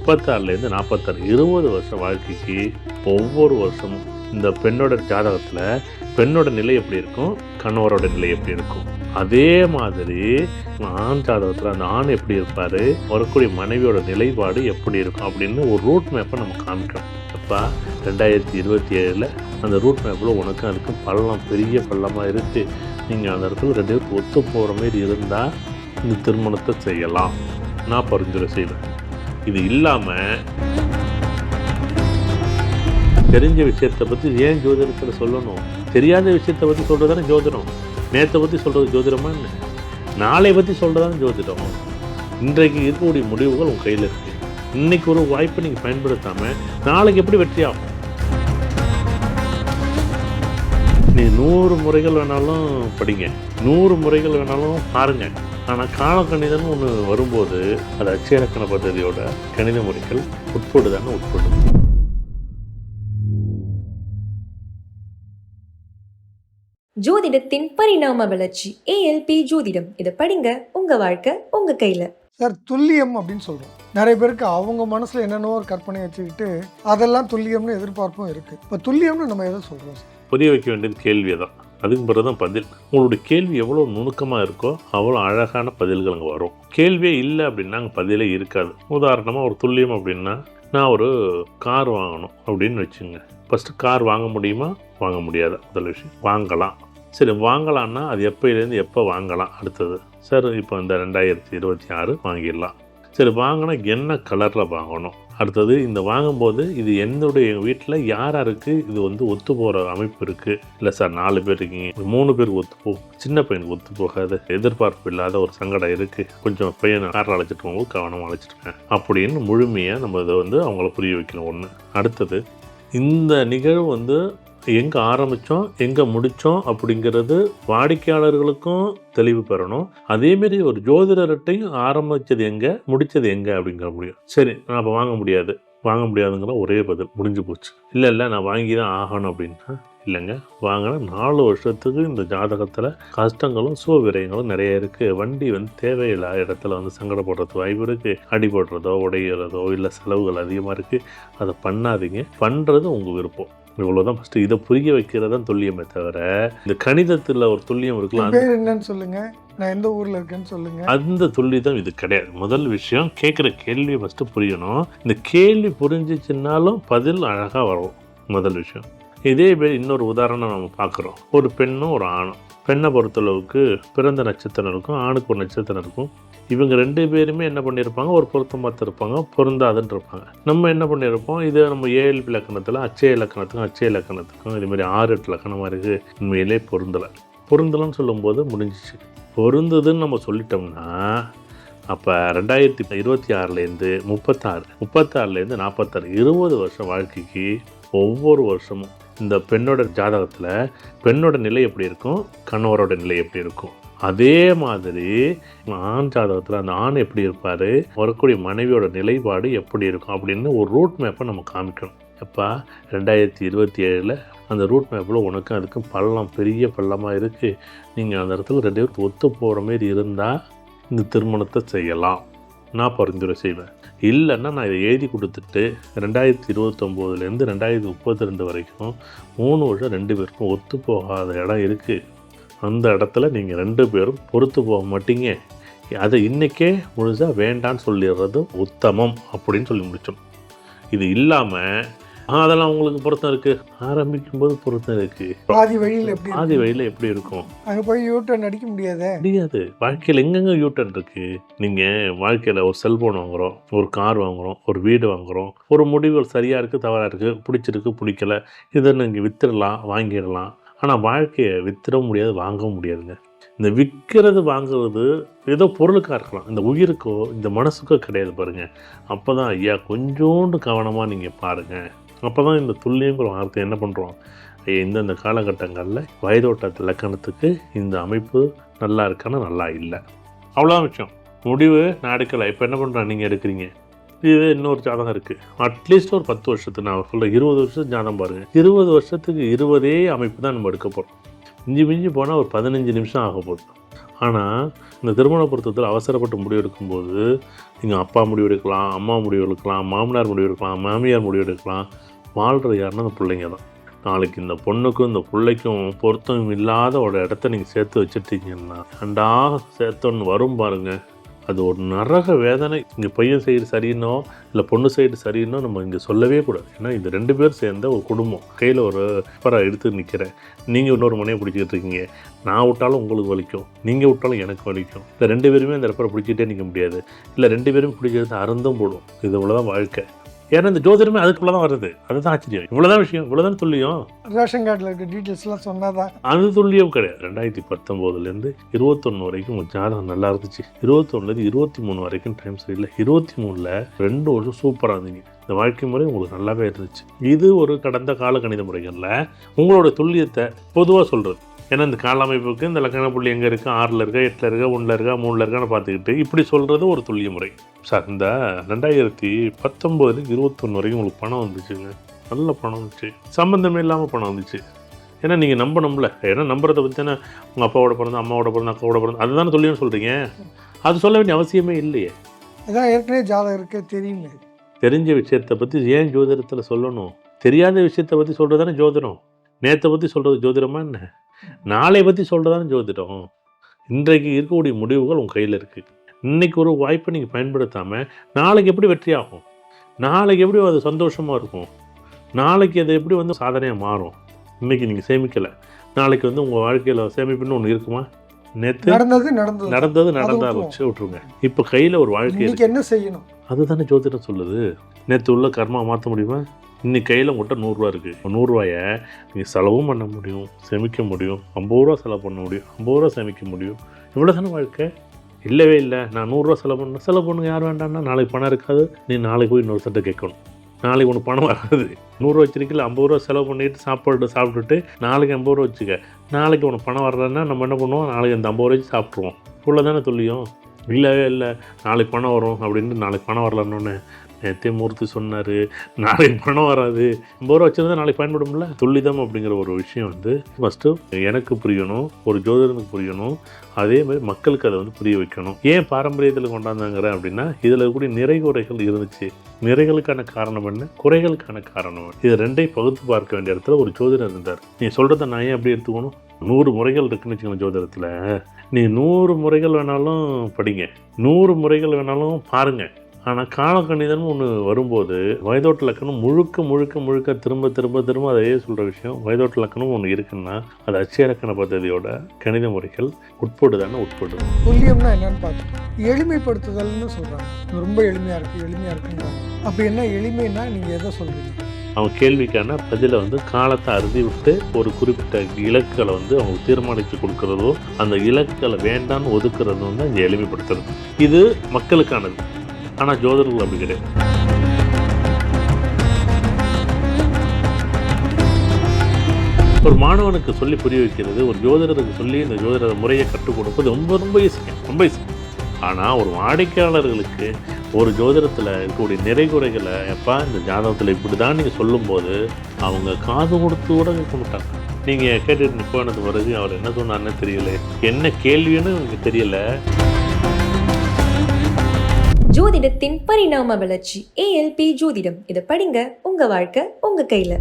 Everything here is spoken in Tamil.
36லேருந்து 46 20 வருஷம் வாழ்க்கைக்கு ஒவ்வொரு வருஷமும் இந்த பெண்ணோட ஜாதகத்தில் பெண்ணோட நிலை எப்படி இருக்கும், கணவரோட நிலை எப்படி இருக்கும், அதே மாதிரி ஆண் ஜாதகத்தில் அந்த ஆண் எப்படி இருப்பார், வரக்கூடிய மனைவியோட நிலைப்பாடு எப்படி இருக்கும் அப்படின்னு ஒரு ரூட் மேப்பை நம்ம காமிக்கிறோம். அப்போ 2027 அந்த ரூட் மேப்பில் உனக்கும் அதுக்கும் பள்ளம் பெரிய பள்ளமாக இருக்குது. நீங்கள் அந்த இடத்துல 2 பேருக்கு ஒத்து போகிற மாதிரி இருந்தால் இந்த திருமணத்தை செய்யலாம், நான் பரிந்துரை செய்வேன். இது இல்லாமல் தெரிஞ்ச விஷயத்தை பற்றி ஏன் ஜோதிடத்தில் சொல்லணும்? தெரியாத விஷயத்தை பற்றி சொல்கிறது தானே ஜோதிடம். நேற்றை பற்றி சொல்கிறது ஜோதிடமா என்ன? நாளை பற்றி சொல்கிறதான ஜோதிடம். இன்றைக்கு இருக்கக்கூடிய முடிவுகள் உங்கள் கையில் இருக்குது. இன்றைக்கி ஒரு வாய்ப்பை நீங்கள் பயன்படுத்தாமல் நாளைக்கு எப்படி வெற்றி ஆகும்? நீ 100 முறைகள் வேணாலும் படிங்க, 100 முறைகள் வேணாலும் பாருங்கள். ஆனால் காலக்கணிதம்னு ஒன்று வரும்போது அது அட்சய இலக்கண பദ്ധதியோட கணித முறைகள் உட்படுதானே உட்படும். ஜோதிடத்தின் பரிணாம வளர்ச்சி ALP ஜோதிடம். இதை படிங்க, உங்க வாழ்க்கை உங்க கையில. சார், துல்லியம் அப்படின்னு சொல்கிறோம். நிறைய பேருக்கு அவங்க மனசில் என்னென்னோ ஒரு கற்பனை வச்சுக்கிட்டு அதெல்லாம் துல்லியம்னு எதிர்பார்ப்பும் இருக்குது. இப்போ துல்லியம்னு நம்ம எதை சொல்கிறோம் சார்? புரிய வைக்க வேண்டியது கேள்வியை தான். அதுக்கு பிறகு தான் பதில். உங்களுடைய கேள்வி எவ்வளோ நுணுக்கமாக இருக்கோ அவ்வளோ அழகான பதில்கள் அங்கே வரும். கேள்வியே இல்லை அப்படின்னா அங்கே பதிலே இருக்காது. உதாரணமாக ஒரு துல்லியம் அப்படின்னா, நான் ஒரு கார் வாங்கணும் அப்படின்னு வச்சுங்க. ஃபஸ்ட்டு கார் வாங்க முடியுமா, வாங்க முடியாத? முதல் விஷயம். வாங்கலாம். சரி, வாங்கலான்னா அது எப்போலேருந்து எப்போ வாங்கலாம்? அடுத்தது, சார் இப்போ இந்த 2026 வாங்கிடலாம். சரி, வாங்கினா என்ன கலரில் வாங்கணும்? அடுத்தது, இந்த வாங்கும்போது இது என்னுடைய எங்கள் வீட்டில் யாருக்கு இது ஒத்து போகிற அமைப்பு இருக்குது? இல்லை சார் 4 பேர் இருக்கீங்க, 3 பேருக்கு ஒத்து போகும், சின்ன பையனுக்கு ஒத்து போகாது, எதிர்பார்ப்பு இல்லாத ஒரு சங்கடம் இருக்குது, கொஞ்சம் பையனை காரில் அழைச்சிட்டு போகும்போது கவனமாக அழைச்சிருக்கேன் அப்படின்னு முழுமையாக நம்ம இதை அவங்கள புரிய வைக்கணும். ஒன்று. அடுத்தது, இந்த நிகழ்வு எங்கே ஆரம்பித்தோம் எங்கே முடித்தோம் அப்படிங்கிறது வாடிக்கையாளர்களுக்கும் தெளிவு பெறணும். அதேமாரி ஒரு ஜோதிடர்கிட்டையும் ஆரம்பித்தது எங்கே முடித்தது எங்கே அப்படிங்கிற முடியும். சரி, நான் அப்போ வாங்க முடியாதுங்கிற ஒரே பதில், முடிஞ்சு போச்சு. இல்லை நான் வாங்கி தான் ஆகணும் அப்படின்னா, இல்லைங்க, வாங்கினா 4 வருஷத்துக்கு இந்த ஜாதகத்தில் கஷ்டங்களும் விரயங்களும் நிறைய இருக்குது. வண்டி தேவையில்லாத இடத்துல சங்கடப்படுறதுக்கு வாய்ப்பு இருக்குது. அடி போடுறதோ உடையிறதோ இல்லை செலவுகள் அதிகமாக இருக்குது. அதை பண்ணாதீங்க. பண்ணுறது உங்கள் விருப்பம். இவ்வளோதான். ஃபஸ்ட்டு இதை புரிய வைக்கிறது தான் துல்லியமே தவிர, இந்த கணிதத்தில் ஒரு துல்லியம் இருக்கலாம். என்னன்னு சொல்லுங்க, நான் எந்த ஊரில் இருக்கேன்னு சொல்லுங்க, அந்த துல்லியம் இது கிடையாது. முதல் விஷயம், கேட்குற கேள்வியை ஃபஸ்ட்டு புரியணும். இந்த கேள்வி புரிஞ்சிச்சுன்னாலும் பதில் அழகாக வரும். முதல் விஷயம். இதே பேர் இன்னொரு உதாரணம் நம்ம பார்க்குறோம். ஒரு பெண்ணும் ஒரு ஆணும். பெண்ணை பொறுத்தளவுக்கு பிறந்த நட்சத்திரம் இருக்கும், ஆணுக்கு ஒரு நட்சத்திரம் இருக்கும். இவங்க 2 பேருமே என்ன பண்ணியிருப்பாங்க, ஒரு பொருத்தம் பார்த்துருப்பாங்க, பொருந்தாதுன்னு இருப்பாங்க. நம்ம என்ன பண்ணியிருப்போம், இது நம்ம ALP இலக்கணத்தில் அட்சய இலக்கணத்துக்கும் இதுமாதிரி 6-8 இலக்கணமாக இருக்குது. உண்மையிலே பொருந்தலைன்னு சொல்லும்போது முடிஞ்சிச்சு. பொருந்ததுன்னு நம்ம சொல்லிட்டோம்னா, அப்போ 2026லேருந்து 36 20 வருஷம் வாழ்க்கைக்கு ஒவ்வொரு வருஷமும் இந்த பெண்ணோட ஜாதகத்தில் பெண்ணோட நிலை எப்படி இருக்கும், கணவரோட நிலை எப்படி இருக்கும், அதே மாதிரி ஆண் ஜாதகத்தில் அந்த ஆண் எப்படி இருப்பார், வரக்கூடிய மனைவியோட நிலைப்பாடு எப்படி இருக்கும் அப்படின்னு ஒரு ரூட் மேப்பை நம்ம காமிக்கணும். அப்போ 2027 அந்த ரூட் மேப்பில் உனக்கும் அதுக்கும் பள்ளம் பெரிய பள்ளமாக இருக்குது. நீங்கள் அந்த இடத்துல 2 பேருக்கு ஒத்து போகிற மாதிரி இருந்தால் இந்த திருமணத்தை செய்யலாம், நான் பரிந்துரை செய்வேன். இல்லைன்னா நான் இதை எழுதி கொடுத்துட்டு 2029லேருந்து 2032 வரைக்கும் 3 வருஷம் 2 பேருக்கும் ஒத்து போகாத இடம் இருக்குது. அந்த இடத்துல நீங்கள் 2 பேரும் பொறுத்து போக மாட்டீங்க. அதை இன்றைக்கே முழுசாக வேண்டான்னு சொல்லிடுறது உத்தமம் அப்படின்னு சொல்லி முடித்தோம். இது இல்லாமல் அதெல்லாம் உங்களுக்கு பொருத்தம் இருக்குது, ஆரம்பிக்கும்போது பொருத்தம் இருக்குது, பாதி வழியில் எப்படி இருக்கும், அங்கே போய் யூட்டர்ன் அடிக்க முடியாது. வாழ்க்கையில் எங்கெங்கே யூட்டர்ன் இருக்குது? நீங்கள் வாழ்க்கையில் ஒரு செல்ஃபோன் வாங்குகிறோம், ஒரு கார் வாங்குகிறோம், ஒரு வீடு வாங்குகிறோம், ஒரு முடிவுகள் சரியாக இருக்குது தவறாக இருக்குது, பிடிச்சிருக்கு பிடிக்கல, இதை நீங்கள் விற்றுடலாம் வாங்கிடலாம். ஆனால் வாழ்க்கையை விற்றுடவும் முடியாது, வாங்கவும் முடியாதுங்க. இந்த விற்கிறது வாங்குறது ஏதோ பொருளுக்காக இருக்கலாம், இந்த உயிருக்கோ இந்த மனசுக்கோ கிடையாது பாருங்கள். அப்போ தான் ஐயா கொஞ்சோண்டு கவனமாக நீங்கள் பாருங்கள். அப்போ தான் இந்த துல்லியங்கிற வார்த்தை என்ன பண்ணுறோம், இந்தந்த காலகட்டங்களில் வயதோட்ட இலக்கணத்துக்கு இந்த அமைப்பு நல்லா இருக்கான்னு நல்லா இல்லை, அவ்வளோதான் விஷயம். முடிவு நான் எடுக்கலை. இப்போ என்ன பண்ணுறேன், நீங்கள் எடுக்கிறீங்க. இது இன்னொரு ஜாதகம் இருக்குது, அட்லீஸ்ட் ஒரு 10 வருஷத்துக்கு, நான் சொல்ல 20 வருஷத்துக்கு ஜாதகம் பாருங்கள். 20 வருஷத்துக்கு 20 அமைப்பு தான் நம்ம எடுக்க போகிறோம். மிஞ்சி போனால் ஒரு 15 நிமிஷம் ஆக போகுது. ஆனால் இந்த திருமண பொருத்தத்தில் அவசரப்பட்டு முடிவு எடுக்கும்போது நீங்கள் அப்பா முடிவு எடுக்கலாம், அம்மா முடிவு எடுக்கலாம், மாமனார் முடிவு எடுக்கலாம், மாமியார் முடிவு எடுக்கலாம். வாழ்கிறது யாருன்னா அந்த பிள்ளைங்க தான். நாளைக்கு இந்த பொண்ணுக்கும் இந்த பிள்ளைக்கும் பொருத்தம் இல்லாத ஒரு இடத்த நீங்கள் சேர்த்து வச்சுட்டீங்கன்னா ஏண்டா சேர்த்தோன்னு வரும் பாருங்க, அது ஒரு நரக வேதனை. இங்கே பையன் சைடு சரின்னோ இல்லை பொண்ணு சைடு சரின்னோ நம்ம இங்கே சொல்லவே கூடாது. ஏன்னா இது 2 பேர் சேர்ந்த ஒரு குடும்பம். கையில் ஒரு பேப்பரை எடுத்து நிற்கிறேன், நீங்கள் இன்னொரு மனையை பிடிச்சிக்கிட்டு இருக்கீங்க. நான் விட்டாலும் உங்களுக்கு வலிக்கும், நீங்கள் விட்டாலும் எனக்கு வலிக்கும். இல்லை 2 பேருமே அந்த பேப்பரை பிடிச்சிட்டே நிற்க முடியாது. இல்லை 2 பேரும் பிடிக்கிறது அருந்தும் போடும். இது இவ்வளோதான் வாழ்க்கை. ஏன்னா இந்த ஜோதிடமே அதுக்குள்ளே தான் வருது. அதுதான் ஆச்சரியம். இவ்வளோதான் விஷயம், இவ்வளோதான் துல்லியம். ரேஷன் கார்டில் இருக்க டீட்டெயில்ஸ்லாம் சொன்னாதான் அது துல்லியம் கிடையாது. 2019 21 வரைக்கும் உங்கள் ஜாதகம் நல்லா இருந்துச்சு. 21 23 வரைக்கும் டைம் சரியில்லை. 23 2 வருஷம் சூப்பராக இருந்தீங்க. இந்த வாழ்க்கை முறை உங்களுக்கு நல்லாவே இருந்துச்சு. இது ஒரு கடந்த கால கணித முறைகளில் உங்களோட துல்லியத்தை பொதுவாக சொல்கிறது. ஏன்னா இந்த கால அமைப்புக்கு இந்த லக்கண புள்ளி எங்கே இருக்குது, 6ல் இருக்கா, 8ல் இருக்கா, 1ல் இருக்கா, 3ல் இருக்கான்னு பார்த்துக்கிட்டு இப்படி சொல்கிறது ஒரு துல்லிய முறை. சார் இந்த 2019 21 வரைக்கும் உங்களுக்கு பணம் வந்துச்சுங்க. நல்ல பணம் வந்துச்சு, சம்மந்தமே இல்லாமல் பணம் வந்துச்சு. ஏன்னா நீங்கள் நம்பணும்ல. ஏன்னா நம்புறதை பற்றி தானே உங்கள் அப்பாவோட பிறந்த, அம்மாவோட பிறந்த, அக்காவோட பிறந்த அதுதானே துல்லியம்னு சொல்கிறீங்க. அது சொல்ல வேண்டிய அவசியமே இல்லையே. அதான் ஏற்கனவே ஜாதகம் இருக்கே தெரியும். தெரிஞ்ச விஷயத்தை பற்றி ஏன் ஜோதிடத்தில் சொல்லணும்? தெரியாத விஷயத்தை பற்றி சொல்கிறது தானே ஜோதிடம். நேற்றை பற்றி சொல்கிறது ஜோதிடமா என்ன? நாளை பற்றி சொல்கிறதானே ஜோதிடம். இன்றைக்கு இருக்கக்கூடிய முடிவுகள் உங்கள் கையில் இருக்குது. இன்றைக்கி ஒரு வாய்ப்பை நீங்கள் பயன்படுத்தாமல் நாளைக்கு எப்படி வெற்றி ஆகும், நாளைக்கு எப்படி அது சந்தோஷமாக இருக்கும், நாளைக்கு அது எப்படி சாதனையாக மாறும். இன்றைக்கி நீங்கள் சேமிக்கலை, நாளைக்கு உங்கள் வாழ்க்கையில் சேமிப்புன்னு ஒன்று இருக்குமா? நேற்று நடந்ததை வச்சு விட்ருங்க. இப்போ கையில் ஒரு வாழ்க்கை என்ன செய்யணும் அதுதானே ஜோதிடம் சொல்லுது. நேற்று உள்ள கர்மா மாற்ற முடியுமா? இன்னைக்கு கையில் உங்கள்கிட்ட 100 ரூபா இருக்குது. 100 ரூபாயை நீங்கள் செலவும் பண்ண முடியும், சேமிக்க முடியும். 50 ரூபா செலவு பண்ண முடியும், 50 ரூபா சேமிக்க முடியும். இவ்வளோ தானே வாழ்க்கை. இல்லவே இல்லை, நான் 100 ரூபா செலவு பண்ணுங்க யார் வேண்டாம்னா நாளைக்கு பணம் இருக்காது. நீ நாளைக்கு போய் இன்னொரு சட்டை கேட்கணும். நாளைக்கு ஒன்று பணம் வராது. 100 ரூபா வச்சிருக்கல, 50 ரூபா செலவு பண்ணிட்டு சாப்பிட்டுட்டு நாளைக்கு 50 ரூபா வச்சுக்க. நாளைக்கு உனக்கு பணம் வர்றதுன்னா நம்ம என்ன பண்ணுவோம், நாளைக்கு அந்த 50 ரூபா வச்சு சாப்பிட்ருவோம். இவ்வளோ தானே துல்லியம். இல்லவே இல்லை, நாளைக்கு பணம் வரும் அப்படின்ட்டு நாளைக்கு பணம் வரலன்னு நேற்றே மூர்த்தி சொன்னார். நாளைக்கு பணம் வராது, 50 ரூபா வச்சுருந்தா நாளைக்கு பயன்படும்ல. துல்லிதம் அப்படிங்கிற ஒரு விஷயம் ஃபஸ்ட்டு எனக்கு புரியணும், ஒரு ஜோதிடனுக்கு புரியணும். அதே மாதிரி மக்களுக்கு அதை புரிய வைக்கணும். ஏன் பாரம்பரியத்தில் கொண்டாந்தாங்கிறேன் அப்படின்னா இதில் கூடிய நிறை குறைகள் இருந்துச்சு. நிறைகளுக்கான காரணம் என்ன, குறைகளுக்கான காரணம் என்ன, இது 2ஐயும் பகுத்து பார்க்க வேண்டிய இடத்துல ஒரு ஜோதிடர் இருந்தார். நீ சொல்கிறத நான் ஏன் எப்படி எடுத்துக்கணும்? 100 முறைகள் இருக்குன்னு வச்சுக்கோங்க ஜோதிடத்தில். நீ 100 முறைகள் வேணாலும் படிங்க, 100 முறைகள் வேணாலும் பாருங்கள். ஆனால் காலக்கணிதம்னு ஒன்று வரும்போது வயதோட்ட லக்கணம் முழுக்க திரும்ப அதையே சொல்கிற விஷயம். வயதோட்ட லக்கணம் ஒன்று இருக்குன்னா அது அச்சயலக்கண பദ്ധதியோட கணித முறைகள் உட்படுது. துல்லியம்னா என்னன்னு பார்த்து எளிமைப்படுத்துதல்னு சொல்கிறாங்க. ரொம்ப எளிமையாக இருக்குன்றாங்க. அப்படி என்ன எளிமைன்னா நீங்கள் எதை சொல்கிறீங்க? அவங்க கேள்விக்கான பதிலை காலத்தை அறுதி விட்டு ஒரு குறிப்பிட்ட இலக்குகளை அவங்க தீர்மானித்து கொடுக்கறதோ அந்த இலக்குகளை வேண்டான்னு ஒதுக்குறதும் தான் இங்கே எளிமைப்படுத்துறது. இது மக்களுக்கானது. ஆனால் ஜோதிடர்கள் அப்படி கிடையாது. ஒரு மாணவனுக்கு சொல்லி புரிய வைக்கிறது, ஒரு ஜோதிடருக்கு சொல்லி இந்த ஜோதிட முறையை கற்றுக் கொடுப்பது ரொம்ப ஈஸி. ஆனால் ஒரு வாடிக்கையாளர்களுக்கு ஒரு ஜோதிடத்தில் இருக்கக்கூடிய நிறைகுறைகளை எப்பா இந்த ஜாதகத்தில் இப்படி தான் நீங்கள் சொல்லும்போது அவங்க காது கொடுத்து கூட கேட்க மாட்டாங்க. நீங்கள் கேட்டுட்டு போனது பிறகு அவர் என்ன சொன்னார்னே தெரியல, என்ன கேள்வின்னு எனக்கு தெரியல. ஜோதிடத்தின் பரிணாம வளர்ச்சி ALP ஜோதிடம். இதை படிங்க, உங்க வாழ்க்கை உங்க கையில.